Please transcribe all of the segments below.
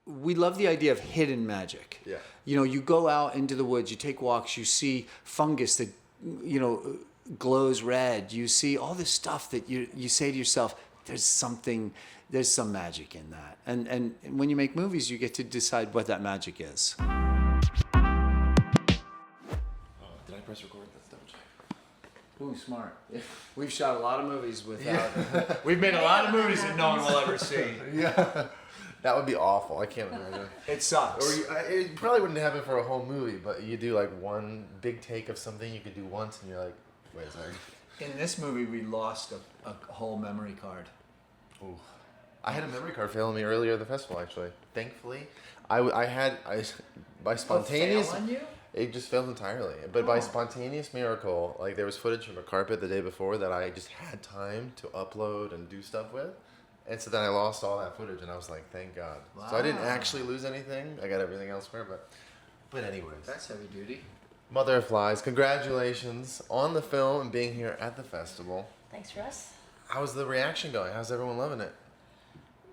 we love the idea of hidden magic. Yeah. You know, you go out into the woods, you take walks, you see fungus that, you know, glows red. You see all this stuff that you say to yourself, there's some magic in that. And when you make movies, you get to decide what that magic is. Did I press record? Let's double check. Ooh, smart. We've shot a lot of movies without... We've made a lot of movies that no one will ever see. Yeah. That would be awful. I can't imagine. It sucks. Or it probably wouldn't happen for a whole movie, but you do like one big take of something you could do once, and you're like, wait a second. In this movie, we lost a whole memory card. Ooh. I had a memory card failing me earlier at the festival, actually. Thankfully, by spontaneous... Fail on you? It just failed entirely. But by spontaneous miracle, like there was footage from a carpet the day before that I just had time to upload and do stuff with. And so then I lost all that footage, and I was like, thank God. Wow. So I didn't actually lose anything. I got everything elsewhere, but anyways. That's heavy duty. Mother of Flies, congratulations on the film and being here at the festival. Thanks, Russ. How's the reaction going? How's everyone loving it?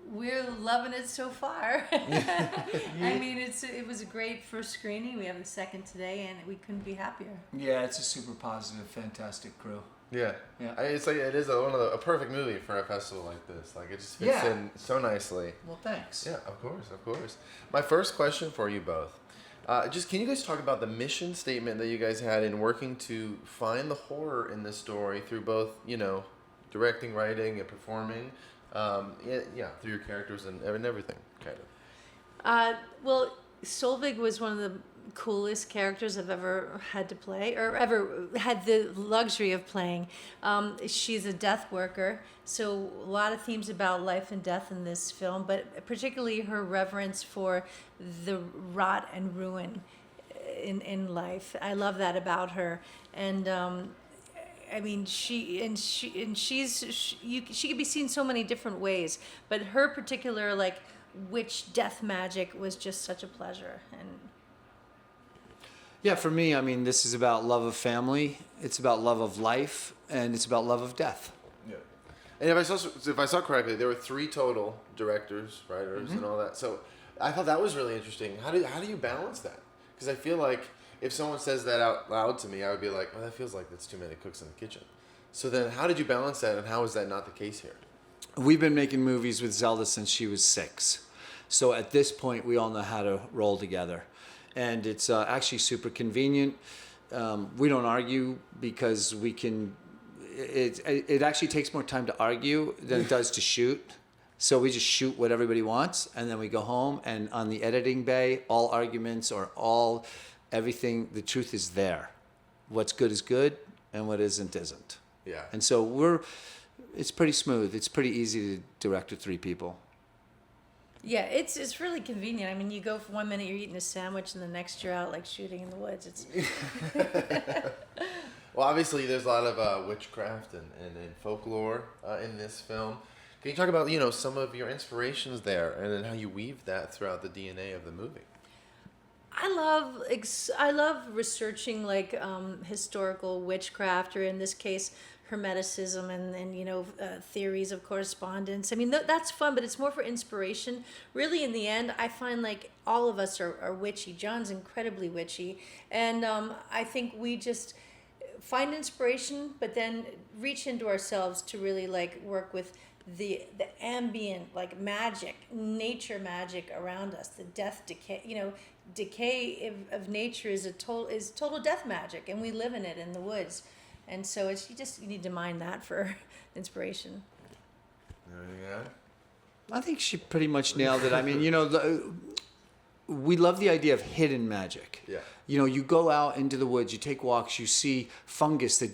We're loving it so far. I mean, it was a great first screening. We have the second today, and we couldn't be happier. Yeah, it's a super positive, fantastic crew. Yeah. It's like it is a perfect movie for a festival like this. Like it just fits in so nicely. Well, thanks. Yeah, of course. My first question for you both. Just can you guys talk about the mission statement that you guys had in working to find the horror in this story through both, you know, directing, writing, and performing, through your characters and everything, kind of. Well, Solveig was one of the coolest characters I've ever had to play, or ever had the luxury of playing. She's a death worker, so a lot of themes about life and death in this film, but particularly her reverence for the rot and ruin in life. I love that about her, and I mean, she could be seen so many different ways, but her particular like witch death magic was just such a pleasure. And yeah, for me, I mean, this is about love of family, it's about love of life, and it's about love of death. Yeah. And if I saw correctly, there were 3 total directors, writers, and all that. So I thought that was really interesting. How do you balance that? Because I feel like if someone says that out loud to me, I would be like, well, that feels like that's too many cooks in the kitchen. So then how did you balance that, and how is that not the case here? We've been making movies with Zelda since she was 6. So at this point, we all know how to roll together. And it's actually super convenient. We don't argue because we can... It actually takes more time to argue than it does to shoot. So we just shoot what everybody wants, and then we go home, and on the editing bay, all arguments or everything, the truth is there. What's good is good, and what isn't. Yeah. And so it's pretty smooth. It's pretty easy to direct with 3 people. yeah, it's really convenient. I mean, you go for 1 minute, you're eating a sandwich, and the next you're out like shooting in the woods. It's Well, obviously, there's a lot of witchcraft and folklore in this film. Can you talk about, you know, some of your inspirations there, and then how you weave that throughout the DNA of the movie? I love researching like historical witchcraft, or in this case, Hermeticism, and you know, theories of correspondence. I mean, that's fun, but it's more for inspiration. Really, in the end, I find like all of us are witchy. John's incredibly witchy, and I think we just find inspiration, but then reach into ourselves to really like work with the ambient like magic, nature magic around us, the death, decay. You know, decay of nature is total death magic, and we live in it in the woods. And so you need to mind that for inspiration. Yeah. I think she pretty much nailed it. I mean, you know, we love the idea of hidden magic. Yeah. You know, you go out into the woods, you take walks, you see fungus that,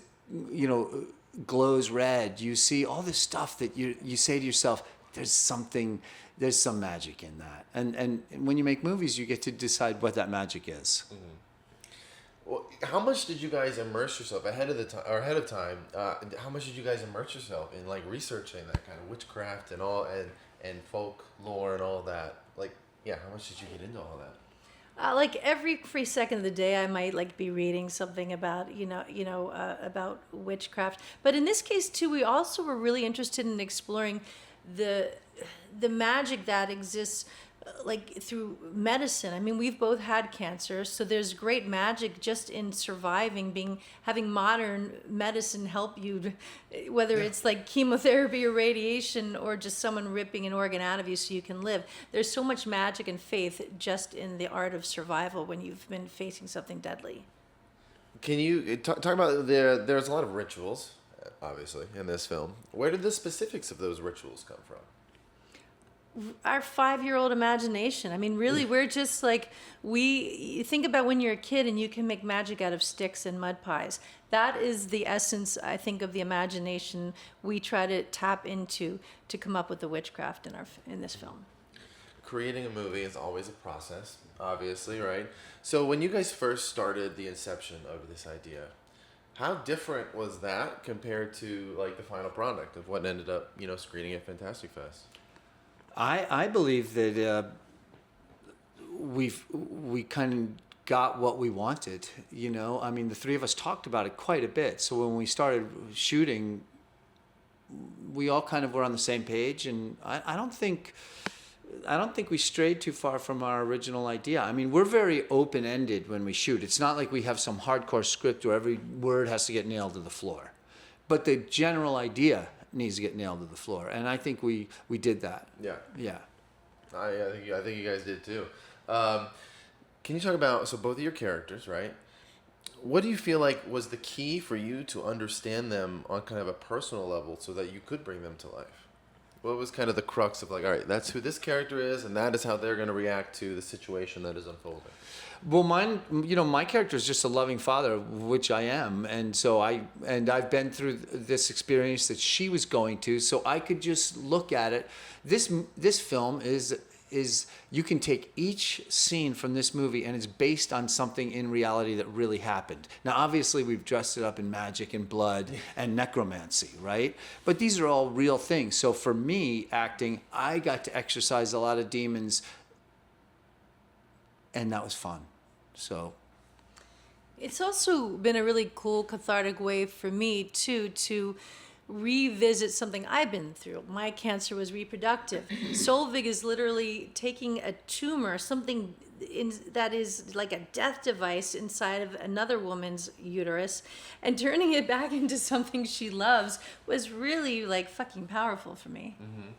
you know, glows red. You see all this stuff that you say to yourself, there's some magic in that. And when you make movies, you get to decide what that magic is. Mm-hmm. Well, how much did you guys immerse yourself ahead of time? How much did you guys immerse yourself in like researching that kind of witchcraft and all and folklore and all that? Like, yeah, how much did you get into all that? Like every free second of the day, I might like be reading something about about witchcraft. But in this case too, we also were really interested in exploring the magic that exists like through medicine. I mean, we've both had cancer, so there's great magic just in surviving, having modern medicine help you, whether it's like chemotherapy or radiation or just someone ripping an organ out of you so you can live. There's so much magic and faith just in the art of survival when you've been facing something deadly. Can you talk about there's a lot of rituals, obviously, in this film. Where did the specifics of those rituals come from? Our 5-year-old imagination. I mean, really, we're just like, you think about when you're a kid and you can make magic out of sticks and mud pies. That is the essence, I think, of the imagination we try to tap into to come up with the witchcraft in this film. Creating a movie is always a process, obviously, right? So when you guys first started the inception of this idea, how different was that compared to like the final product of what ended up, screening at Fantastic Fest? I believe that we kind of got what we wanted. I mean, the three of us talked about it quite a bit. So when we started shooting, we all kind of were on the same page, and I don't think we strayed too far from our original idea. I mean, we're very open-ended when we shoot. It's not like we have some hardcore script where every word has to get nailed to the floor, but the general idea needs to get nailed to the floor, and I think we did that. Yeah. I think you guys did too. Can you talk about, so both of your characters, right? What do you feel like was the key for you to understand them on kind of a personal level so that you could bring them to life? What was kind of the crux of like, all right, that's who this character is, and that is how they're going to react to the situation that is unfolding? Well, my character is just a loving father, which I am, and so I've been through this experience that she was going to, so I could just look at it. This film is you can take each scene from this movie and it's based on something in reality that really happened. Now, obviously, we've dressed it up in magic and blood and necromancy, right? But these are all real things. So for me, acting, I got to exorcise a lot of demons, and that was fun. So it's also been a really cool cathartic way for me too to revisit something I've been through. My cancer was reproductive. Solvig is literally taking a tumor, something that is like a death device inside of another woman's uterus, and turning it back into something she loves was really like fucking powerful for me. Mm-hmm.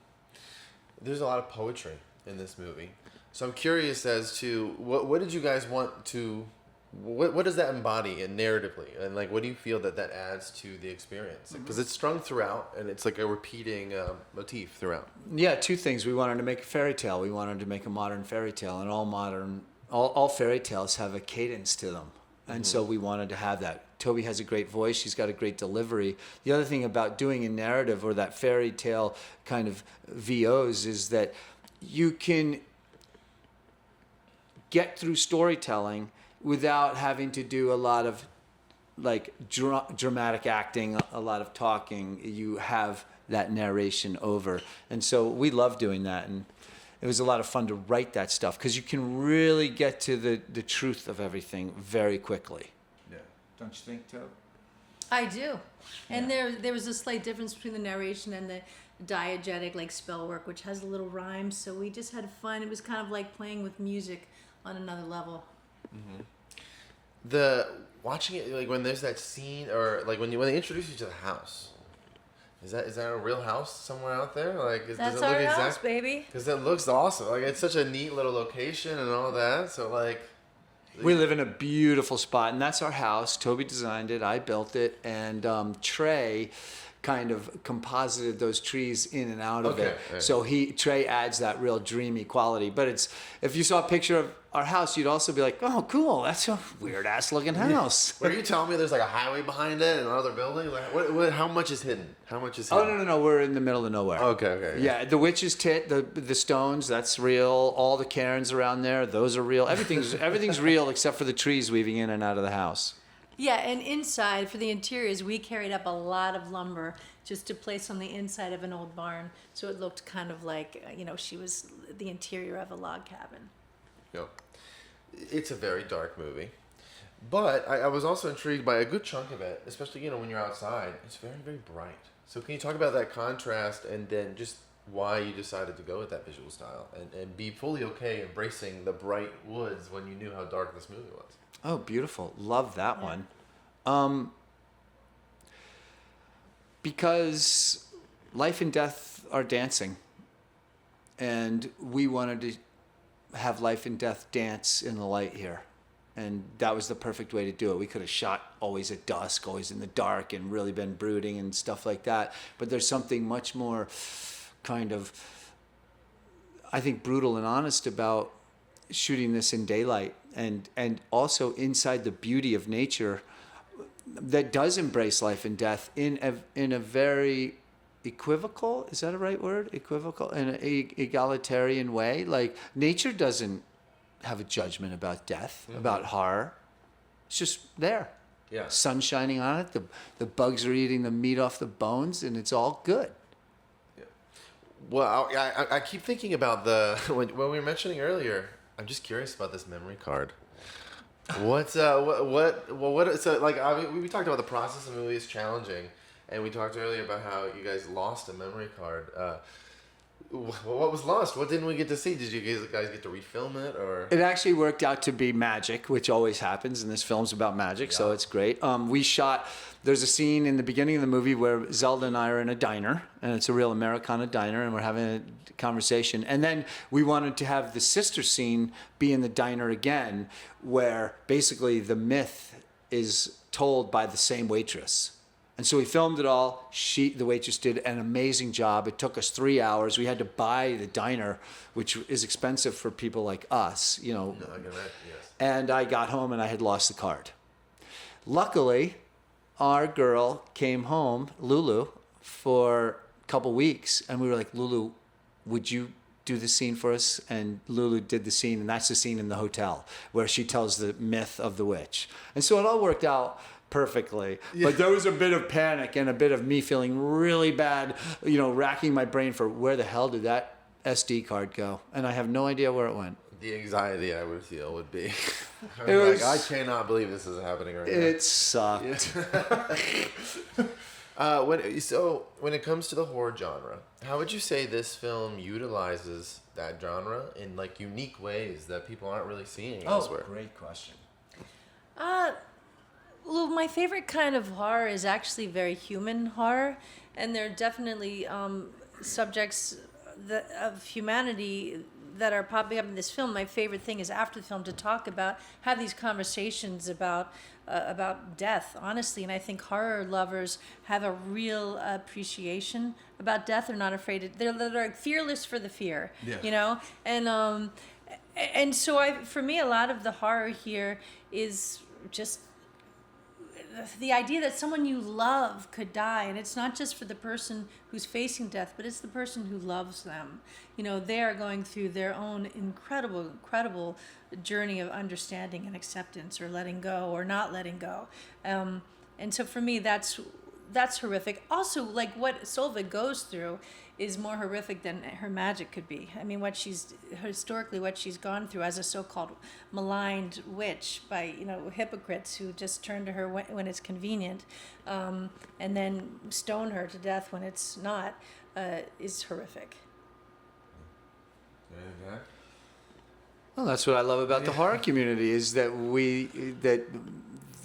There's a lot of poetry in this movie. So I'm curious as to what did you guys want to, what does that embody narratively? And like, what do you feel that adds to the experience? Because it's strung throughout and it's like a repeating motif throughout. Yeah, two things. We wanted to make a fairy tale. We wanted to make a modern fairy tale, and all fairy tales have a cadence to them. And so we wanted to have that. Toby has a great voice. She's got a great delivery. The other thing about doing a narrative or that fairy tale kind of VOs is that you can get through storytelling without having to do a lot of like dramatic acting, a lot of talking. You have that narration over. And so we love doing that. And it was a lot of fun to write that stuff because you can really get to the truth of everything very quickly. Yeah. Don't you think, Toby? I do. And there was a slight difference between the narration and the diegetic like spell work, which has a little rhyme. So we just had fun. It was kind of like playing with music on another level. Mm-hmm. Watching it, like when there's that scene, or like when they introduce you to the house, is that a real house somewhere out there? Like, that's does it our look house, baby. Because it looks awesome. Like, it's such a neat little location and all that. So like, we live in a beautiful spot, and that's our house. Toby designed it. I built it, and Trey kind of composited those trees in and out of it. Right. So Trey adds that real dreamy quality. But if you saw a picture of our house, you'd also be like, oh, cool, that's a weird ass looking house. Were you telling me there's like a highway behind it and another building? Like, how much is hidden? Oh, no, we're in the middle of nowhere. Okay. Yeah, the witch's tit, the stones, that's real. All the cairns around there, those are real. Everything's real except for the trees weaving in and out of the house. Yeah, and inside, for the interiors, we carried up a lot of lumber just to place on the inside of an old barn. So it looked kind of like, she was the interior of a log cabin. Yep. It's a very dark movie. But I was also intrigued by a good chunk of it, especially, when you're outside. It's very, very bright. So can you talk about that contrast and then just why you decided to go with that visual style and be fully okay embracing the bright woods when you knew how dark this movie was. Oh, beautiful. Love that one. Because life and death are dancing. And we wanted to have life and death dance in the light here. And that was the perfect way to do it. We could have shot always at dusk, always in the dark, and really been brooding and stuff like that. But there's something much more kind of, I think, brutal and honest about shooting this in daylight and also inside the beauty of nature that does embrace life and death in a very equivocal, is that a right word? Equivocal, in an egalitarian way. Like, nature doesn't have a judgment about death, about horror. It's just there. Yeah. Sun shining on it. The bugs are eating the meat off the bones, and it's all good. Yeah. Well, I keep thinking about when we were mentioning earlier. I'm just curious about this memory card. What? So, like, I mean, we talked about the process of the movie is challenging, and we talked earlier about how you guys lost a memory card. What was lost? What didn't we get to see? Did you guys get to refilm it, or? It actually worked out to be magic, which always happens, and this film's about magic, so it's great. We shot. There's a scene in the beginning of the movie where Zelda and I are in a diner, and it's a real Americana diner, and we're having a conversation. And then we wanted to have the sister scene be in the diner again, where basically the myth is told by the same waitress. And so we filmed it all. The waitress did an amazing job. It took us 3 hours. We had to buy the diner, which is expensive for people like us, you know. No, I get that. Yes. And I got home and I had lost the card. Luckily, our girl came home, Lulu, for a couple weeks, and we were like, Lulu, would you do the scene for us? And Lulu did the scene, and that's the scene in the hotel where she tells the myth of the witch. And so it all worked out perfectly. Yeah. But there was a bit of panic and a bit of me feeling really bad, you know, racking my brain for where the hell did that SD card go? And I have no idea where it went. The anxiety I would feel would be, I cannot believe this is happening right now. It sucked. Yeah. When it comes to the horror genre, how would you say this film utilizes that genre in like unique ways that people aren't really seeing elsewhere? Great question. Well, my favorite kind of horror is actually very human horror, and there are definitely subjects of humanity that are popping up in this film. My favorite thing is after the film to have these conversations about death, honestly. And I think horror lovers have a real appreciation about death. They're not afraid. They're fearless for the fear, you know. And so for me, a lot of the horror here is just the idea that someone you love could die, and it's not just for the person who's facing death, but it's the person who loves them. You know, they are going through their own incredible journey of understanding and acceptance, or letting go or not letting go. And so for me, that's horrific. Also, like what Solveig goes through is more horrific than her magic could be. I mean, what she's gone through as a so-called maligned witch by, you know, hypocrites who just turn to her when it's convenient, and then stone her to death when it's not, is horrific. Yeah. Well, that's what I love about the horror community is that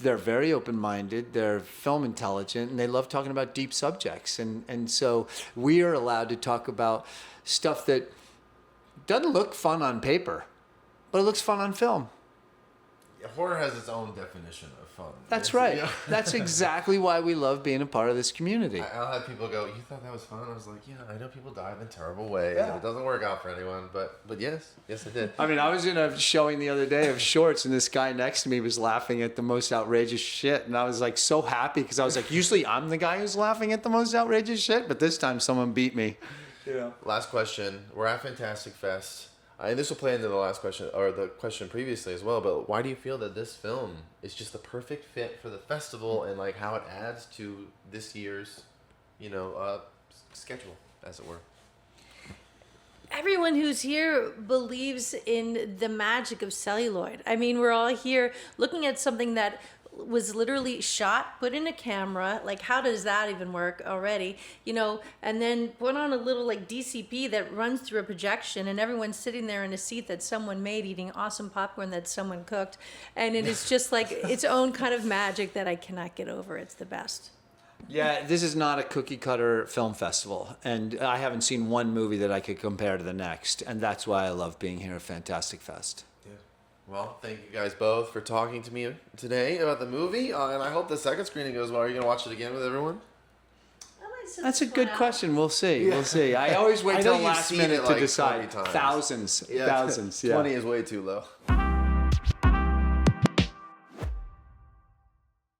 they're very open-minded, they're film intelligent, and they love talking about deep subjects. And so we are allowed to talk about stuff that doesn't look fun on paper, but it looks fun on film. Yeah, horror has its own definition of fun. That's right. Yeah. That's exactly why we love being a part of this community. I'll have people go, "You thought that was fun?" I was like, "Yeah, I know people die in terrible ways, Yeah. and it doesn't work out for anyone, but yes, I did." I mean, I was in a showing the other day of shorts, and this guy next to me was laughing at the most outrageous shit, and I was like so happy because I was like, usually I'm the guy who's laughing at the most outrageous shit, but this time someone beat me. Yeah. Last question. We're at Fantastic Fest. And this will play into the last question, or the question previously as well, but why do you feel that this film is just the perfect fit for the festival and like how it adds to this year's, you know, schedule, as it were? Everyone who's here believes in the magic of celluloid. I mean, we're all here looking at something that was literally shot, put in a camera. Like, how does that even work already? You know, and then put on a little like DCP that runs through a projection, and everyone's sitting there in a seat that someone made, eating awesome popcorn that someone cooked, and it is just like its own kind of magic that I cannot get over. It's the best. Yeah, this is not a cookie cutter film festival, and I haven't seen one movie that I could compare to the next, and that's why I love being here at Fantastic Fest. Yeah. Well, thank you guys both for talking to me today about the movie, and I hope the second screening goes well. Are you going to watch it again with everyone? That's a good question. We'll see. We'll see. I always wait till the last minute to decide. 20 times. Thousands. Yeah, Thousands. Yeah. 20 is way too low.